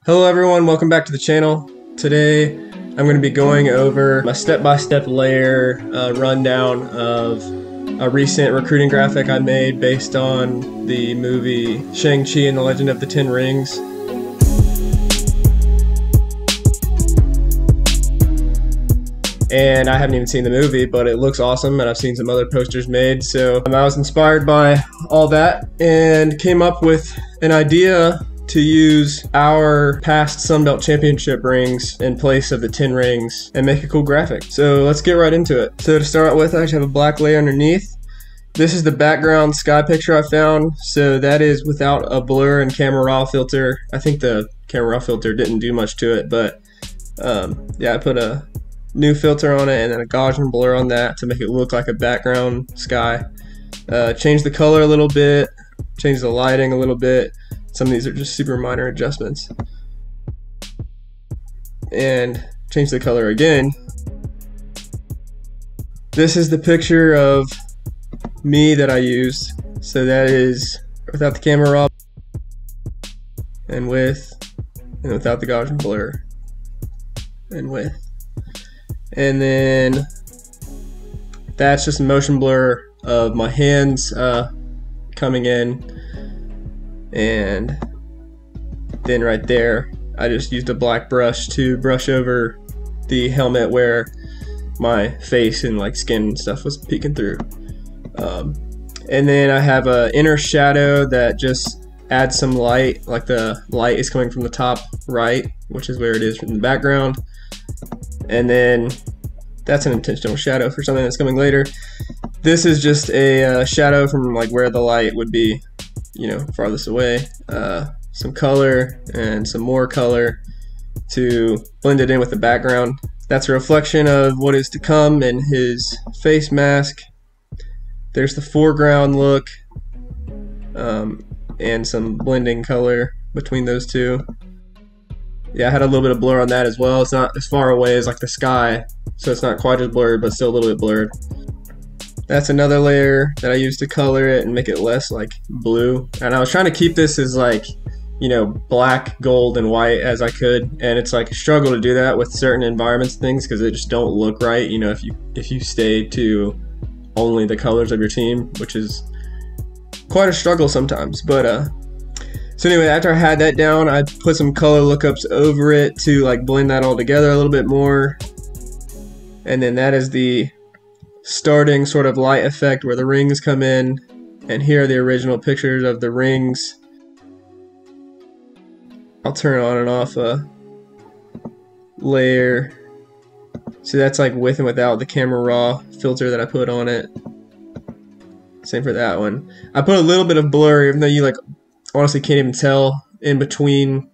Hello everyone, welcome back to the channel. Today I'm going to be going over my step-by-step layer rundown of a recent recruiting graphic I made based on the movie Shang-Chi and the Legend of the Ten Rings. And I haven't even seen the movie, but it looks awesome, and I've seen some other posters made, so I was inspired by all that and came up with an idea to use our past Sunbelt Championship rings in place of the 10 rings and make a cool graphic. So let's get right into it. So to start with, I actually have a black layer underneath. This is the background sky picture I found. So that is without a blur and camera raw filter. I think the camera raw filter didn't do much to it, but yeah, I put a new filter on it and then a Gaussian blur on that to make it look like a background sky. Change the color a little bit, change the lighting a little bit. Some of these are just super minor adjustments. And change the color again. This is the picture of me that I used. So that is without the camera raw and with, and without the Gaussian blur and with. And then that's just a motion blur of my hands coming in. And then right there, I just used a black brush to brush over the helmet where my face and like skin and stuff was peeking through. And then I have an inner shadow that just adds some light, like the light is coming from the top right, which is where it is from the background. And then that's an intentional shadow for something that's coming later. This is just a shadow from like where the light would be, you know, farthest away. Some color and some more color to blend it in with the background. That's a reflection of what is to come in his face mask. There's the foreground look and some blending color between those two. Yeah, I had a little bit of blur on that as well. It's not as far away as like the sky, so it's not quite as blurred, but still a little bit blurred. That's another layer that I used to color it and make it less like blue. And I was trying to keep this as like, you know, black, gold, and white as I could. And it's like a struggle to do that with certain environments and things because they just don't look right, you know, if you stay to only the colors of your team, which is quite a struggle sometimes. But so anyway, after I had that down, I put some color lookups over it to like blend that all together a little bit more. And then that is the starting sort of light effect where the rings come in, and here are the original pictures of the rings. I'll turn on and off a layer. So that's like with and without the camera raw filter that I put on it. Same for that one. I put a little bit of blur, even though you like honestly can't even tell in between,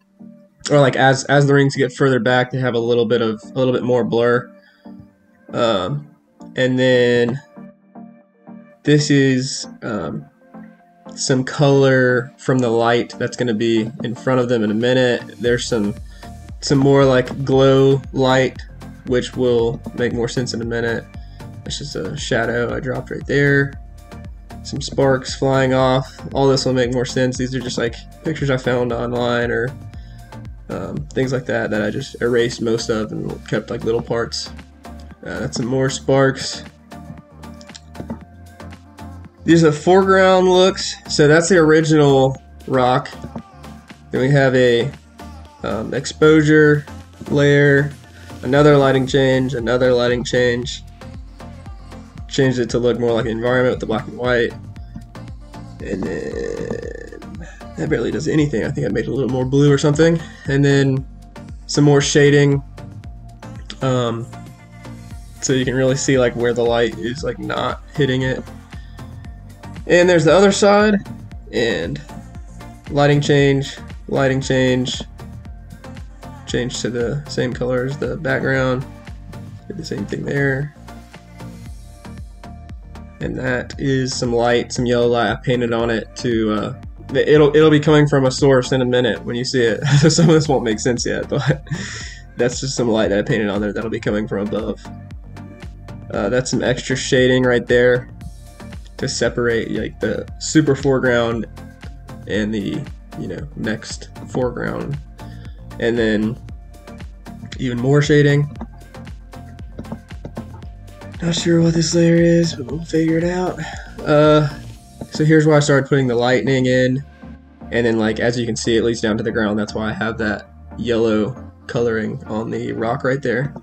or like as the rings get further back, they have a little bit more blur. And then this is some color from the light that's going to be in front of them in a minute. There's some more like glow light, which will make more sense in a minute. It's just a shadow I dropped right there. Some sparks flying off. All this will make more sense. These are just like pictures I found online or things like that I just erased most of and kept like little parts. That's some more sparks. These are the foreground looks. So that's the original rock. Then we have a exposure layer, another lighting change, another lighting change. Changed it to look more like an environment with the black and white. And then that barely does anything. I think I made it a little more blue or something. And then some more shading. So you can really see like where the light is like not hitting it. And there's the other side, and lighting change, change to the same color as the background. Did the same thing there. And that is some light, some yellow light I painted on it to it'll be coming from a source in a minute when you see it. So some of this won't make sense yet, but that's just some light that I painted on there that'll be coming from above. That's some extra shading right there to separate like the super foreground and the, you know, next foreground and then even more shading. Not sure what this layer is, but we'll figure it out. So here's where I started putting the lightning in, and then like as you can see, it leads down to the ground. That's why I have that yellow coloring on the rock right there.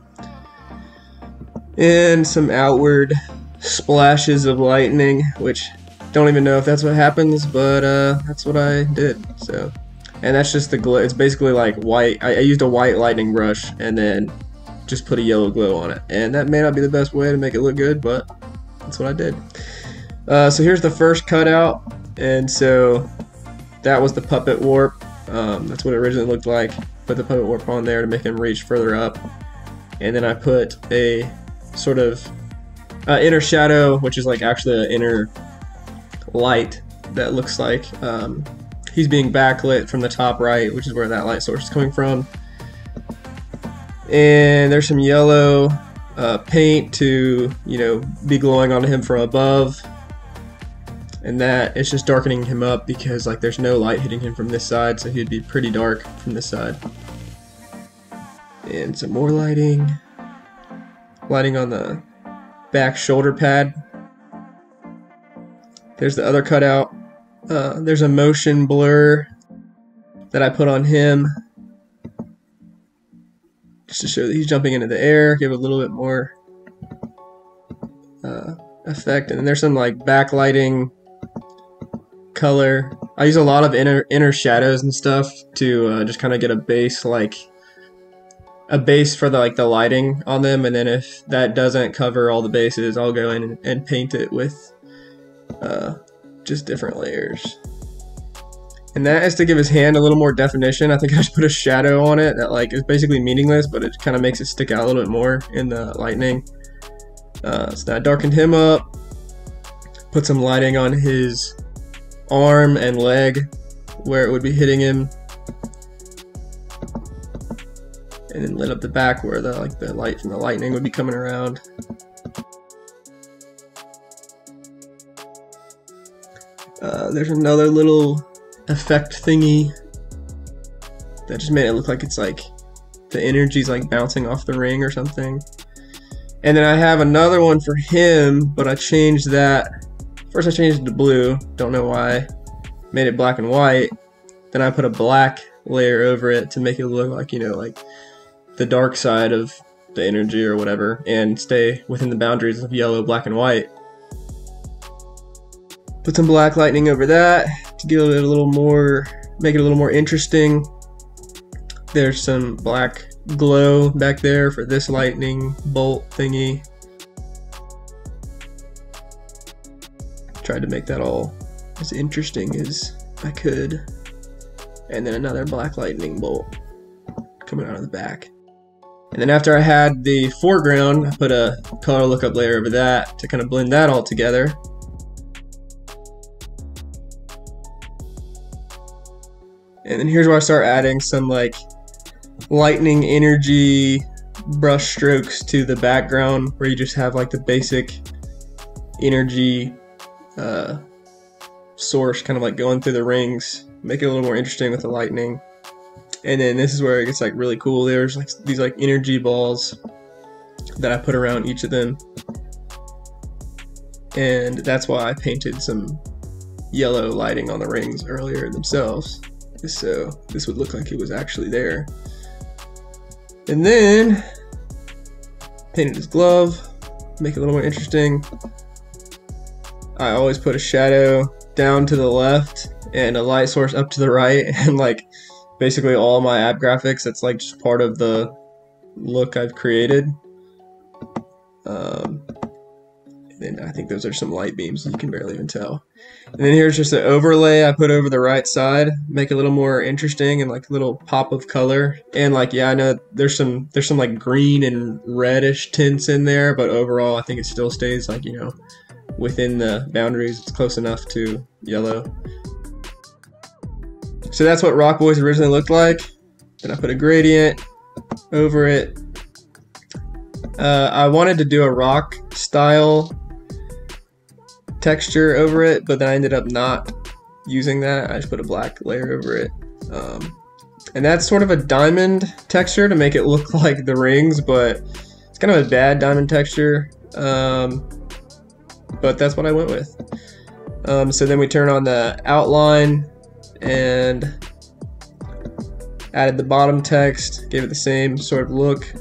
And some outward splashes of lightning, which don't even know if that's what happens, but that's what I did. So, and that's just the glow. It's basically like white. I used a white lightning brush and then just put a yellow glow on it, and that may not be the best way to make it look good, but that's what I did. So here's the first cutout, and so that was the puppet warp. That's what it originally looked like. Put the puppet warp on there to make him reach further up, and then I put a sort of inner shadow, which is like actually an inner light that looks like he's being backlit from the top right, which is where that light source is coming from. And there's some yellow paint to, you know, be glowing onto him from above, and that it's just darkening him up because like there's no light hitting him from this side, so he'd be pretty dark from this side. And some more lighting on the back shoulder pad. There's the other cutout. There's a motion blur that I put on him just to show that he's jumping into the air, give it a little bit more effect. And then there's some like backlighting color. I use a lot of inner shadows and stuff to just kind of get a base, like a base for the lighting on them, and then if that doesn't cover all the bases, I'll go in and paint it with just different layers. And that is to give his hand a little more definition. I think I just put a shadow on it that like is basically meaningless, but it kind of makes it stick out a little bit more in the lightning. So I darkened him up, put some lighting on his arm and leg where it would be hitting him, and then lit up the back where the light from the lightning would be coming around. There's another little effect thingy that just made it look like it's like the energy's like bouncing off the ring or something. And then I have another one for him, but I changed that. First I changed it to blue, don't know why. Made it black and white. Then I put a black layer over it to make it look like, you know, like the dark side of the energy or whatever, and stay within the boundaries of yellow, black, and white. Put some black lightning over that to give it a little more, make it a little more interesting. There's some black glow back there for this lightning bolt thingy. Tried to make that all as interesting as I could. And then another black lightning bolt coming out of the back. And then after I had the foreground, I put a color lookup layer over that to kind of blend that all together. And then here's where I start adding some like lightning energy brush strokes to the background, where you just have like the basic energy source kind of like going through the rings, make it a little more interesting with the lightning. And then this is where it gets like really cool. There's like these like energy balls that I put around each of them, and that's why I painted some yellow lighting on the rings earlier themselves, so this would look like it was actually there. And then painted his glove, make it a little more interesting. I always put a shadow down to the left and a light source up to the right, and like basically all my app graphics, that's like just part of the look I've created. And then I think those are some light beams, you can barely even tell. And then here's just an overlay I put over the right side, make it a little more interesting and like a little pop of color. And like, yeah, I know there's some like green and reddish tints in there, but overall I think it still stays like, you know, within the boundaries. It's close enough to yellow. So that's what Rock Boys originally looked like. Then I put a gradient over it. I wanted to do a rock style texture over it, but then I ended up not using that. I just put a black layer over it. And that's sort of a diamond texture to make it look like the rings, but it's kind of a bad diamond texture. But that's what I went with. So then we turn on the outline and added the bottom text, gave it the same sort of look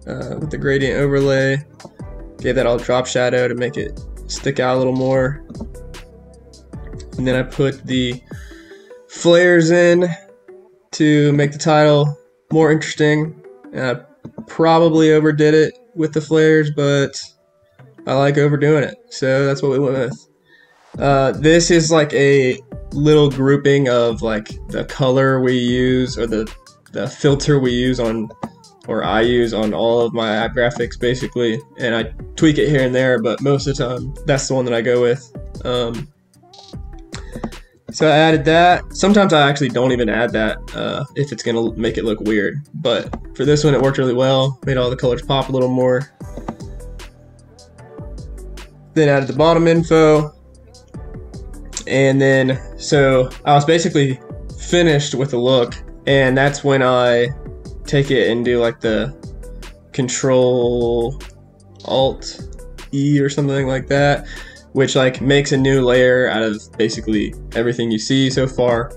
with the gradient overlay. Gave that all drop shadow to make it stick out a little more. And then I put the flares in to make the title more interesting. And I probably overdid it with the flares, but I like overdoing it, so that's what we went with. This is like a little grouping of like the color we use, or the filter we use on, or I use on all of my app graphics basically, and I tweak it here and there, but most of the time that's the one that I go with. So I added that. Sometimes I actually don't even add that if it's gonna make it look weird, but for this one it worked really well, made all the colors pop a little more. Then added the bottom info, and then so I was basically finished with the look, and that's when I take it and do like the Control Alt E or something like that, which like makes a new layer out of basically everything you see so far.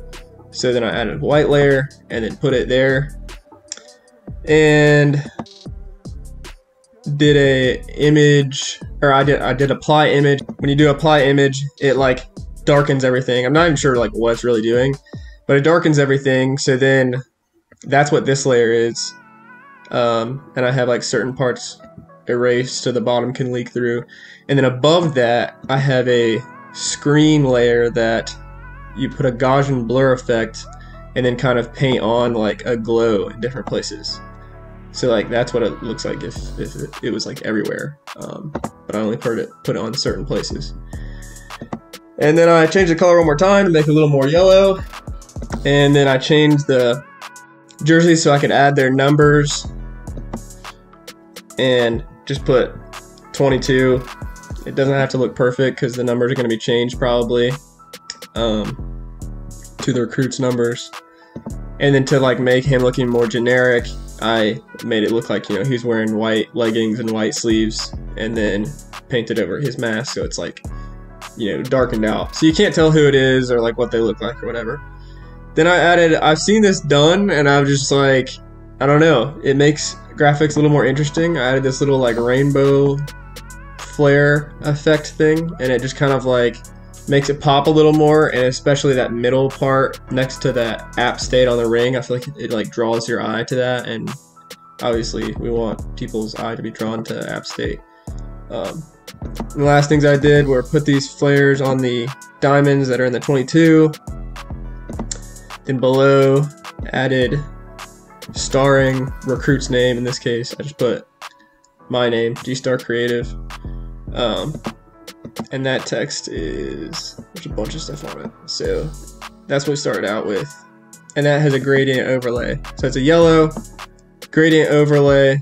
So then I added a white layer and then put it there, and did a image, or I did apply image. When you do apply image, it like darkens everything. I'm not even sure like what it's really doing, but it darkens everything. So then that's what this layer is. And I have like certain parts erased so the bottom can leak through. And then above that, I have a screen layer that you put a Gaussian blur effect and then kind of paint on like a glow in different places. So like that's what it looks like if it was like everywhere, but I only put it on certain places. And then I changed the color one more time to make it a little more yellow, and then I changed the jersey so I could add their numbers, and just put 22. It doesn't have to look perfect because the numbers are going to be changed probably to the recruits' numbers. And then to like make him looking more generic, I made it look like, you know, he's wearing white leggings and white sleeves, and then painted over his mask so it's like, you know, darkened out. So you can't tell who it is or like what they look like or whatever. Then I've seen this done, and I'm just like, I don't know, it makes graphics a little more interesting. I added this little like rainbow flare effect thing, and it just kind of like makes it pop a little more, and especially that middle part next to that app state on the ring, I feel like it like draws your eye to that, and obviously we want people's eye to be drawn to app state. The last things I did were put these flares on the diamonds that are in the 22. Then below added starring recruit's name. In this case I just put my name, G-Star Creative. And that text is, there's a bunch of stuff on it. So that's what we started out with. And that has a gradient overlay. So it's a yellow gradient overlay,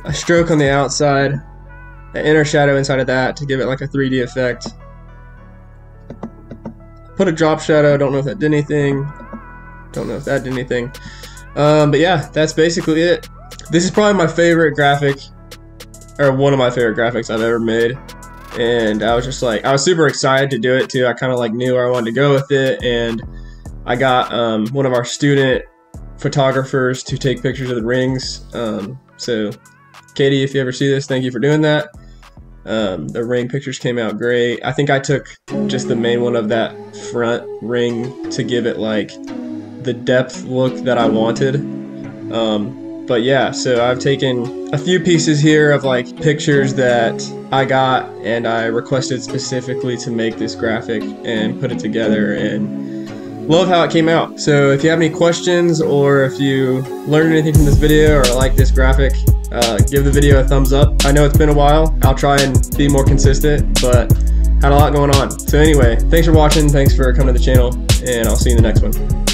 a stroke on the outside, an inner shadow inside of that to give it like a 3D effect. Put a drop shadow, don't know if that did anything. Don't know if that did anything. But yeah, that's basically it. This is probably my favorite graphic, or one of my favorite graphics I've ever made. And I was just like, I was super excited to do it too. I kind of like knew where I wanted to go with it, and I got one of our student photographers to take pictures of the rings. So Katie, if you ever see this, thank you for doing that. The ring pictures came out great. I think I took just the main one of that front ring to give it like the depth look that I wanted. But yeah, so I've taken a few pieces here of like pictures that I got and I requested specifically to make this graphic and put it together, and love how it came out. So if you have any questions, or if you learned anything from this video or like this graphic, give the video a thumbs up. I know it's been a while. I'll try and be more consistent, but had a lot going on. So anyway, thanks for watching, thanks for coming to the channel, and I'll see you in the next one.